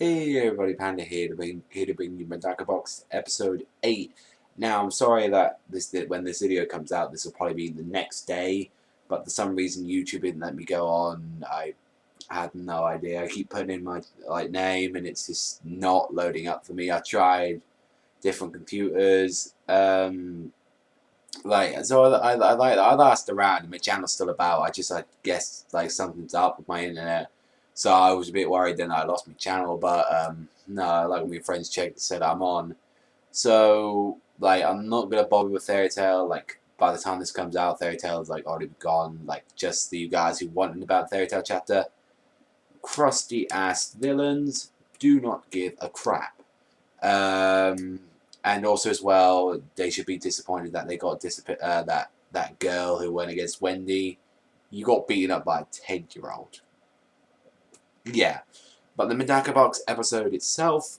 Hey everybody, Panda here to bring you Medaka Box episode 8. Now I'm sorry that when this video comes out, this will probably be the next day, but for some reason YouTube didn't let me go on. I had no idea. I keep putting in my name and it's just not loading up for me. I tried different computers. I've asked around and my channel's still about. I guess something's up with my internet. So I was a bit worried then I lost my channel, but no, when my friends checked and said I'm on. So I'm not gonna bother with Fairy Tail. By the time this comes out, Fairy Tail is already gone. Just the guys who wanted about Fairy Tail chapter. Crusty ass villains do not give a crap. And also as well, they should be disappointed that they got that girl who went against Wendy. You got beaten up by a 10-year-old. Yeah, but the Medaka Box episode itself,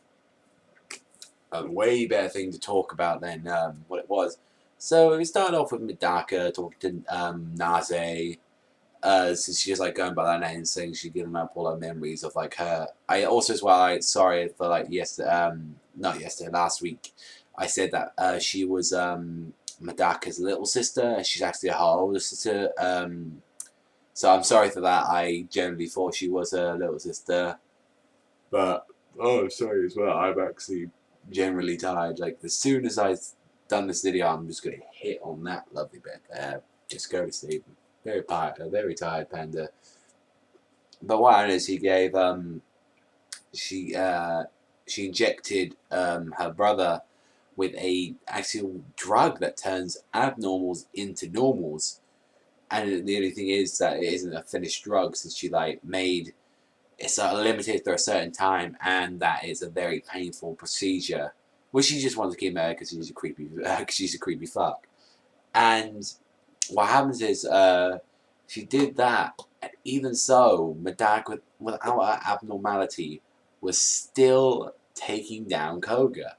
a way better thing to talk about than what it was. So we started off with Medaka talking to Naze. Since she's going by that name and saying she's giving up all her memories of her. I also as well, sorry for not yesterday, last week, I said that she was Medaka's little sister and she's actually her older sister. So I'm sorry for that. I generally thought she was her little sister, but sorry as well. I'm actually generally tired. As soon as I've done this video, I'm just gonna hit on that lovely bit there. Just go to sleep. Very tired panda. But what it is, he gave she injected her brother with a actual drug that turns abnormals into normals. And the only thing is that it isn't a finished drug, since she made it's limited for a certain time, and that is a very painful procedure. Well, she just wants to keep her because she's a creepy fuck. And what happens is she did that, and even so, Medaka, without her abnormality, was still taking down Koga.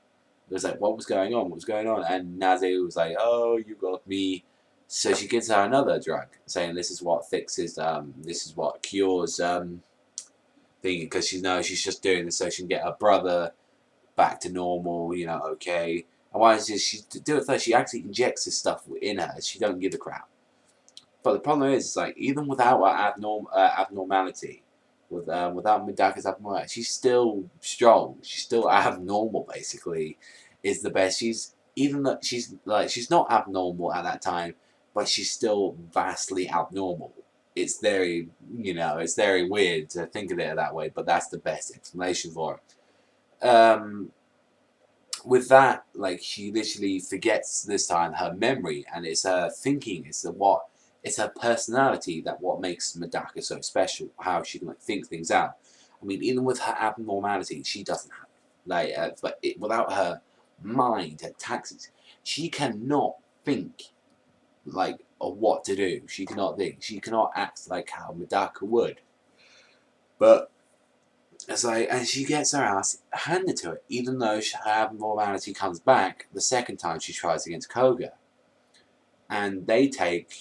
It was what was going on? What was going on? And Naze was oh, you got me. So she gives her another drug, saying this is what fixes, this is what cures, thinking, because she knows she's just doing this so she can get her brother back to normal, okay. And why does she do it first? She actually injects this stuff in her. She don't give a crap. But the problem is, even without her abnormality, without Medaka's abnormality, she's still strong. She's still abnormal, basically, is the best. Even though she's not abnormal at that time, but she's still vastly abnormal. It's very, it's very weird to think of it that way, but that's the best explanation for it. With that, she literally forgets this time her memory, and it's her thinking, it's her personality that what makes Medaka so special, how she can think things out. I mean, even with her abnormality, she doesn't have, without her mind, her taxes, she cannot think of what to do. She cannot think. She cannot act like how Medaka would. But and she gets her ass handed to her, even though her abnormality comes back the second time she tries against Koga. And they take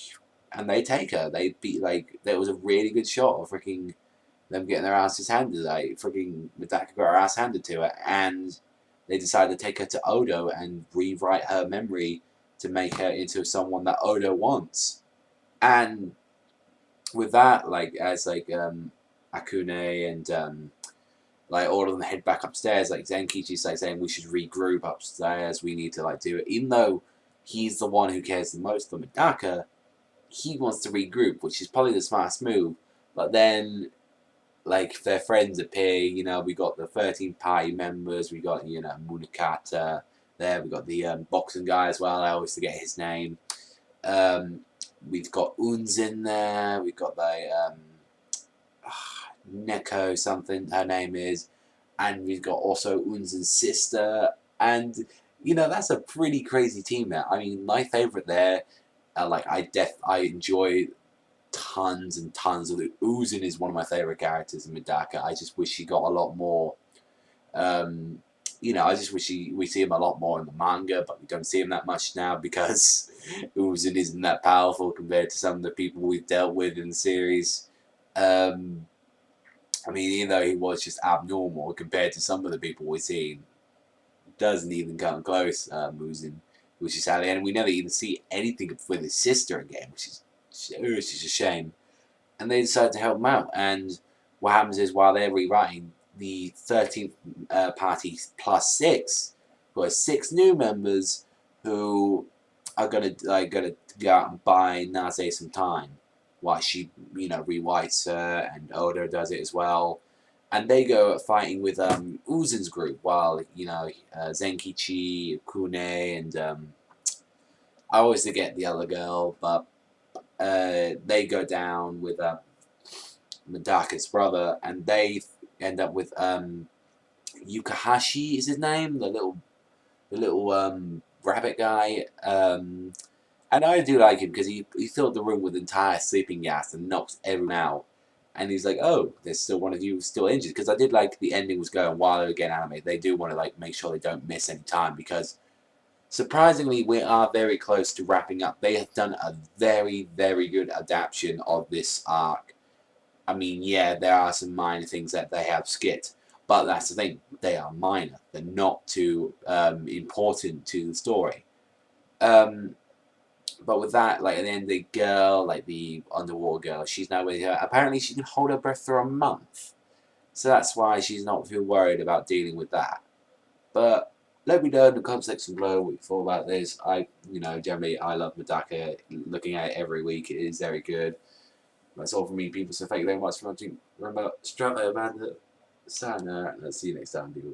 her. They beat there was a really good shot of freaking them getting their asses handed. Freaking Medaka got her ass handed to her, and they decided to take her to Odo and rewrite her memory to make her into someone that Odo wants. And with that, as Akune and all of them head back upstairs, Zenkichi's saying we should regroup upstairs, we need to do it. Even though he's the one who cares the most for Medaka, he wants to regroup, which is probably the smartest move. But then their friends appear, we got the 13 party members, we got, Munakata there, we got the boxing guy as well, I always forget his name. We've got Unzen there, we've got Neko something, her name is, and we've got also Unzen's sister, and, that's a pretty crazy team there. I mean, my favourite there, I enjoy tons and tons of it. Unzen is one of my favourite characters in Medaka. I just wish he got a lot more. I just wish we see him a lot more in the manga, but we don't see him that much now because Unzen isn't that powerful compared to some of the people we've dealt with in the series. I mean, even though he was just abnormal compared to some of the people we've seen, doesn't even come close. Unzen, which is sadly, and we never even see anything with his sister again, which is a shame. And they decide to help him out. And what happens is, while they're rewriting, the 13th party plus six, who are six new members who are gonna go out and buy Naze some time, while she rewrites her, and Oda does it as well. And they go fighting with Unzen's group, while Zenkichi, Kune, and I always forget the other girl, but they go down with Medaka's brother, and they end up with Yukahashi is his name, the little rabbit guy. And I do like him because he filled the room with entire sleeping gas and knocked everyone out. And he's like, oh, there's still one of you still injured. Because I did like the ending was going, while they were getting animated, they do want to make sure they don't miss any time, because surprisingly, we are very close to wrapping up. They have done a very, very good adaptation of this arc. I mean, yeah, there are some minor things that they have skipped, but that's the thing. They are minor. They're not too important to the story. But with that, and then the girl, the underwater girl, she's now with her. Apparently, she can hold her breath for a month. So that's why she's not too worried about dealing with that. But let me know in the comment section below what you thought about this. Generally, I love Medaka. Looking at it every week, it is very good. That's all from me, people. So thank you very much for watching. Remember, Savagezweipanda, Sana, and I'll see you next time, people.